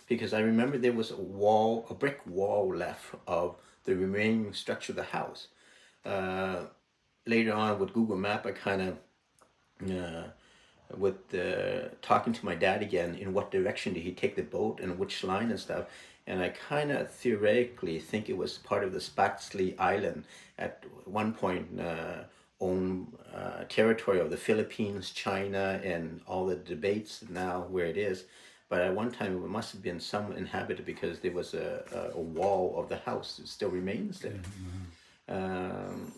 because I remember there was a brick wall left of the remaining structure of the house. Uh, Later on with Google Map, I kind of with talking to my dad again, in what direction did he take the boat and which line and stuff. And I kind of theoretically think it was part of the Spaxley Island at one point, own territory of the Philippines, China, and all the debates now where it is. But at one time it must have been some inhabited, because there was a wall of the house that still remains there.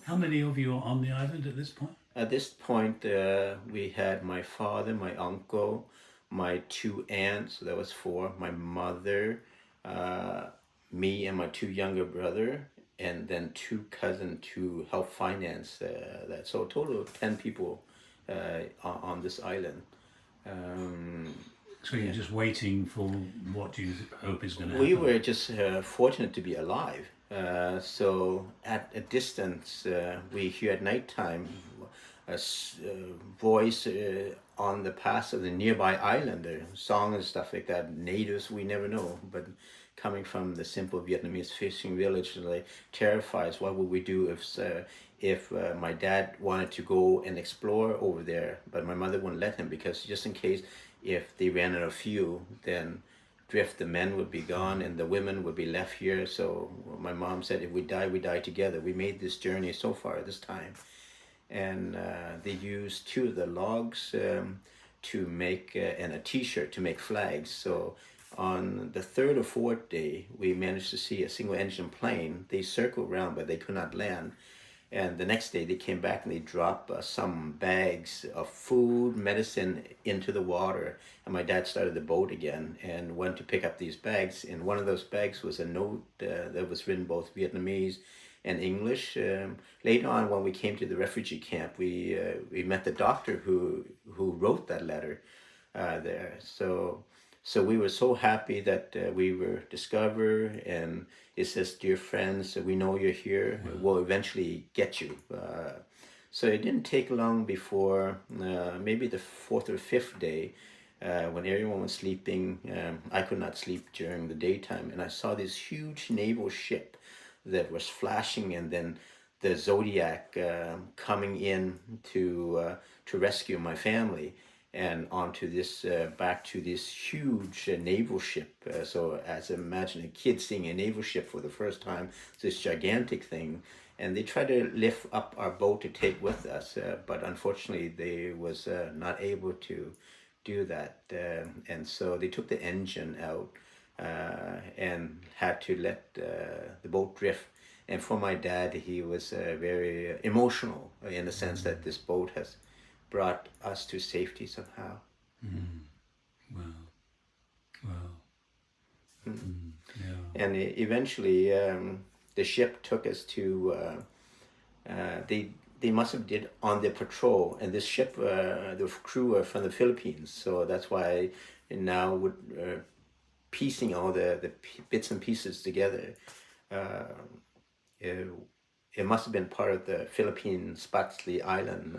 How many of you are on the island at this point? At this point, we had my father, my uncle, my two aunts, so that was four, my mother, uh, me and my two younger brother, and then two cousins to help finance that. So a total of 10 people on this island. So you're just waiting for what you hope is going to We happen? were just fortunate to be alive. So at a distance, we hear at nighttime a voice on the pass of the nearby island, song and stuff like that. Natives we never know, but coming from the simple Vietnamese fishing village, like terrifies. What would we do if my dad wanted to go and explore over there, but my mother wouldn't let him, because just in case if they ran out of fuel, then drift, the men would be gone and the women would be left here. So my mom said, if we die together. We made this journey so far this time. And they used two of the logs to make, and a t-shirt to make flags. So on the third or fourth day, we managed to see a single engine plane. They circled around, but they could not land. And the next day they came back and they dropped some bags of food, medicine into the water. And my dad started the boat again and went to pick up these bags. And one of those bags was a note that was written both Vietnamese and English. Later on, when we came to the refugee camp, we met the doctor who wrote that letter there. So we were so happy that we were discovered, and it says, "Dear friends, we know you're here. We'll eventually get you." So it didn't take long before maybe the fourth or fifth day, when everyone was sleeping. I could not sleep during the daytime, and I saw this huge naval ship that was flashing, and then the Zodiac coming in to rescue my family, and onto this back to this huge naval ship. So as imagine a kid seeing a naval ship for the first time, this gigantic thing, and they tried to lift up our boat to take with us, but unfortunately they was not able to do that, and so they took the engine out and had to let the boat drift. And for my dad, he was very emotional in the sense that this boat has brought us to safety somehow. Wow. Wow. Yeah. And eventually, the ship took us to. They must have did on their patrol, and this ship, the crew are from the Philippines, so that's why now would piecing all the bits and pieces together. It, it must have been part of the Philippine Spaxley Island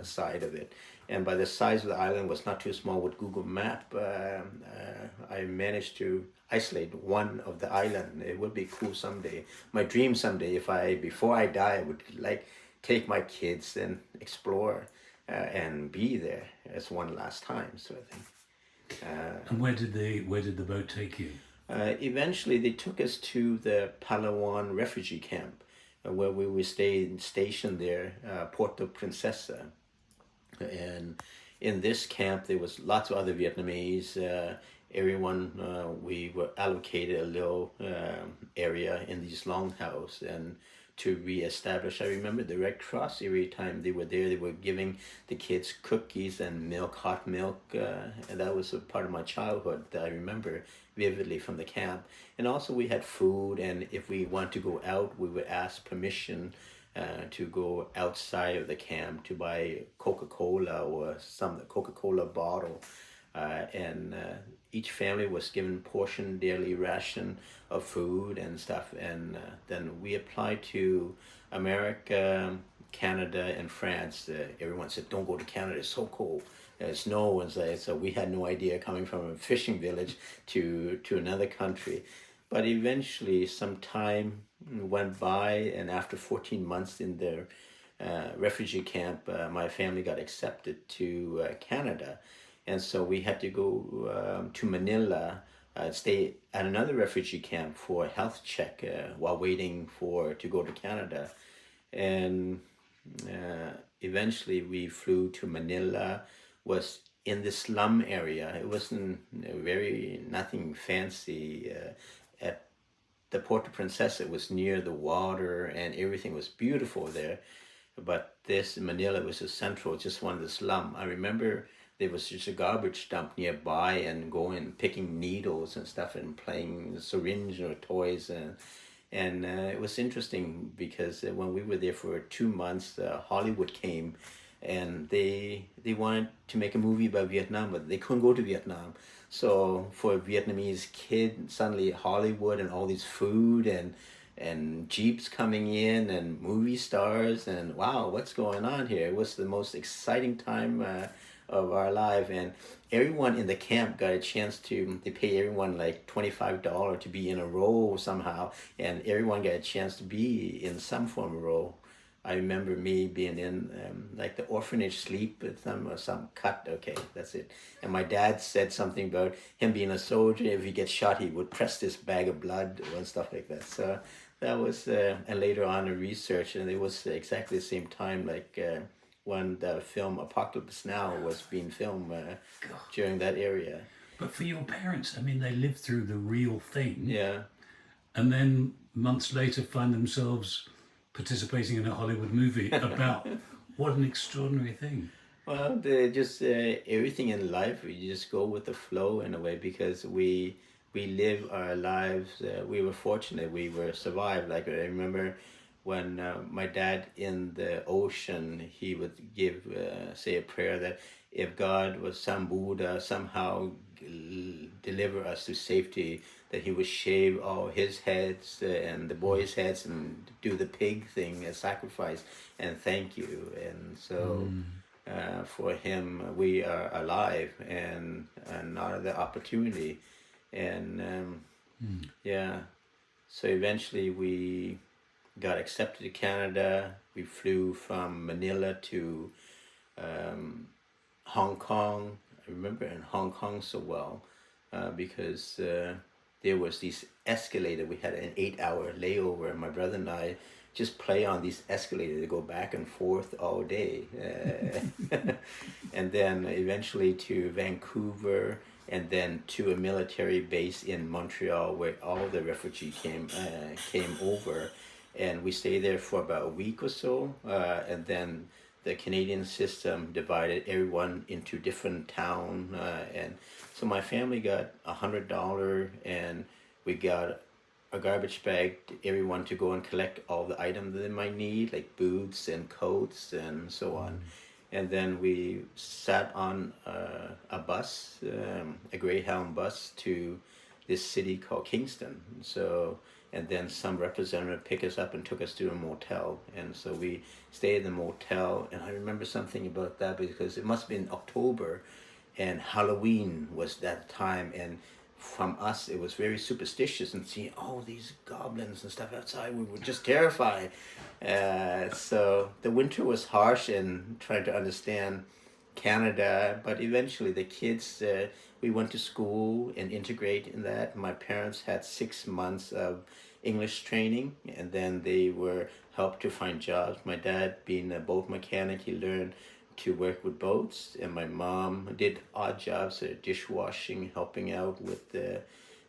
side of it. And by the size of the island was not too small, with Google Map, I managed to isolate one of the island. It would be cool someday. My dream someday, if before I die, I would like take my kids and explore and be there as one last time, sort of thing. And where did the boat take you? Eventually, they took us to the Palawan refugee camp, where we were stationed there, Puerto Princesa. And in this camp, there was lots of other Vietnamese. Everyone, we were allocated a little area in these longhouse, and to reestablish. I remember the Red Cross, every time they were there, they were giving the kids cookies and milk, hot milk, and that was a part of my childhood that I remember vividly from the camp. And also we had food, and if we want to go out, we would ask permission to go outside of the camp to buy Coca-Cola or some Coca-Cola bottle. And each family was given portion daily ration of food and stuff. And then we applied to America, Canada, and France. Everyone said, don't go to Canada, it's so cold. snow and so we had no idea coming from a fishing village to another country. But eventually some time went by, and after 14 months in the refugee camp, my family got accepted to Canada. And so we had to go to Manila, stay at another refugee camp for a health check while waiting to go to Canada. And eventually we flew to Manila, was in the slum area. It wasn't nothing fancy. At the Puerto Princesa, it was near the water and everything was beautiful there. But this Manila was a central, just one of the slum. I remember there was just a garbage dump nearby, and going picking needles and stuff and playing syringe or toys, and it was interesting because when we were there for 2 months, Hollywood came, and they wanted to make a movie about Vietnam, but they couldn't go to Vietnam. So for a Vietnamese kid, suddenly Hollywood and all these food and jeeps coming in and movie stars, and wow, what's going on here? It was the most exciting time of our life, and everyone in the camp got a chance to, they pay everyone like $25 to be in a role somehow, and everyone got a chance to be in some form of role. I remember me being in like the orphanage sleep with some cut. Okay, that's it. And my dad said something about him being a soldier. If he gets shot, he would press this bag of blood and stuff like that. So that was, and later on in research, and it was exactly the same time like when the film Apocalypse Now was being filmed during that area. But for your parents, I mean, they lived through the real thing. Yeah. And then months later find themselves participating in a Hollywood movie about what an extraordinary thing. Well, just everything in life, we just go with the flow in a way, because we live our lives. We were fortunate. We were survived. Like I remember when my dad in the ocean, he would give say a prayer that if God was some Buddha somehow deliver us to safety, that he would shave all his heads and the boys' heads and do the pig thing as sacrifice and thank you. And so for him, we are alive and not the opportunity. And yeah, so eventually we got accepted to Canada. We flew from Manila to Hong Kong. I remember in Hong Kong so well because there was these escalator. We had an 8-hour layover, and my brother and I just play on these escalators to go back and forth all day. And then eventually to Vancouver, and then to a military base in Montreal where all the refugees came over. And we stayed there for about a week or so, and then the Canadian system divided everyone into different town, and so my family got $100, and we got a garbage bag to everyone to go and collect all the items that they might need, like boots and coats and so on. And then we sat on a bus, a Greyhound bus, to this city called Kingston. So, and then some representative picked us up and took us to a motel. And so we stayed in the motel. And I remember something about that because it must have been October, and Halloween was that time. And from us, it was very superstitious, and seeing all these goblins and stuff outside, we were just terrified. So the winter was harsh, and trying to understand Canada, but eventually the kids, we went to school and integrate in that. My parents had 6 months of English training, and then they were helped to find jobs. My dad, being a boat mechanic, he learned to work with boats, and my mom did odd jobs, dishwashing, helping out with the,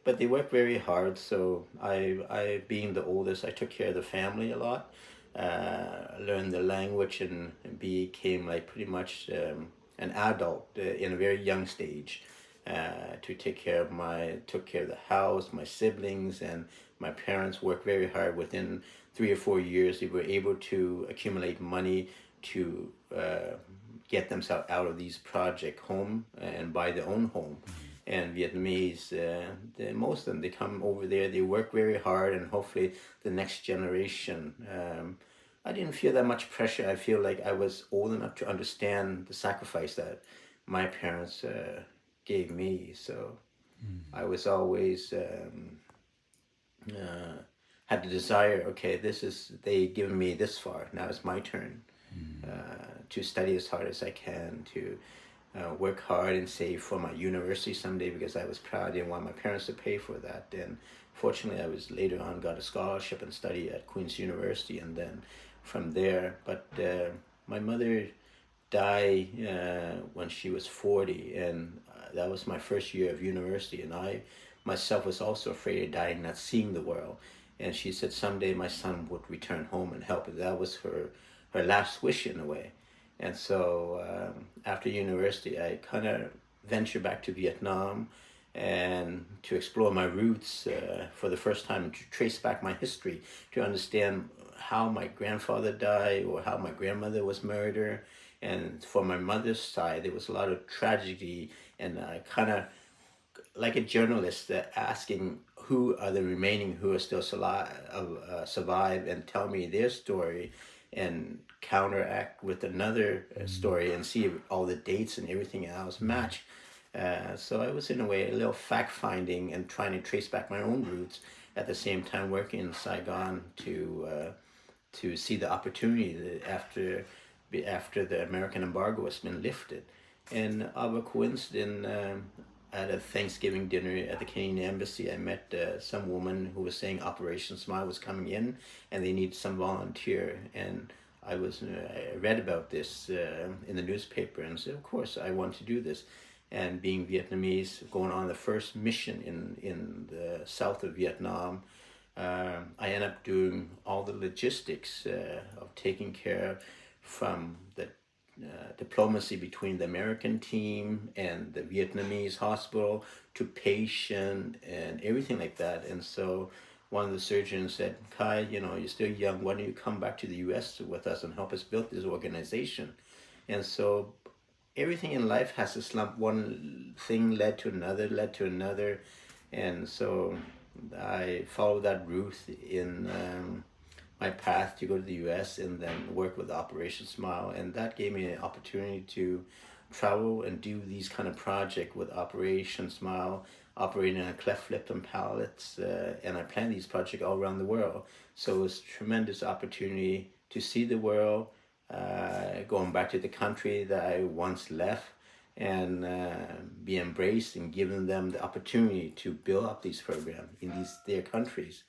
but they worked very hard. So I being the oldest, I took care of the family a lot, learned the language, and became like pretty much an adult in a very young stage, to took care of the house, my siblings, and my parents worked very hard. Within 3 or 4 years, they were able to accumulate money to get themselves out of these project home and buy their own home. And Vietnamese, most of them, they come over there, they work very hard, and hopefully the next generation. I didn't feel that much pressure. I feel like I was old enough to understand the sacrifice that my parents gave me. So I was always had the desire. Okay, they given me this far. Now it's my turn to study as hard as I can, to work hard and save for my university someday, because I was proud. I didn't want my parents to pay for that. And fortunately, I was later on got a scholarship and studied at Queen's University, and then from there. But my mother died when she was 40, and that was my first year of university, and I myself was also afraid of dying, not seeing the world. And she said someday my son would return home and help. That was her last wish in a way. And so after university, I kind of ventured back to Vietnam and to explore my roots for the first time, to trace back my history, to understand how my grandfather died or how my grandmother was murdered. And for my mother's side, there was a lot of tragedy, and I kind of, like a journalist, asking who are the remaining who are still survive, and tell me their story, and counteract with another story, and see if all the dates and everything else match. So I was in a way a little fact finding and trying to trace back my own roots, at the same time working in Saigon to see the opportunity that after the American embargo has been lifted. And of a coincidence, at a Thanksgiving dinner at the Canadian Embassy, I met some woman who was saying Operation Smile was coming in and they need some volunteer. And I read about this in the newspaper and said, of course, I want to do this. And being Vietnamese, going on the first mission in the south of Vietnam, I ended up doing all the logistics of taking care from the diplomacy between the American team and the Vietnamese hospital to patient and everything like that. And so one of the surgeons said, Kai, you're still young. Why don't you come back to the US with us and help us build this organization? And so everything in life has a slump. One thing led to another. And so I followed that route in my path to go to the US and then work with Operation Smile. And that gave me an opportunity to travel and do these kind of projects with Operation Smile, operating on cleft lip and palates. And I planned these projects all around the world. So it was a tremendous opportunity to see the world, going back to the country that I once left, and be embraced and given them the opportunity to build up these programs in their countries.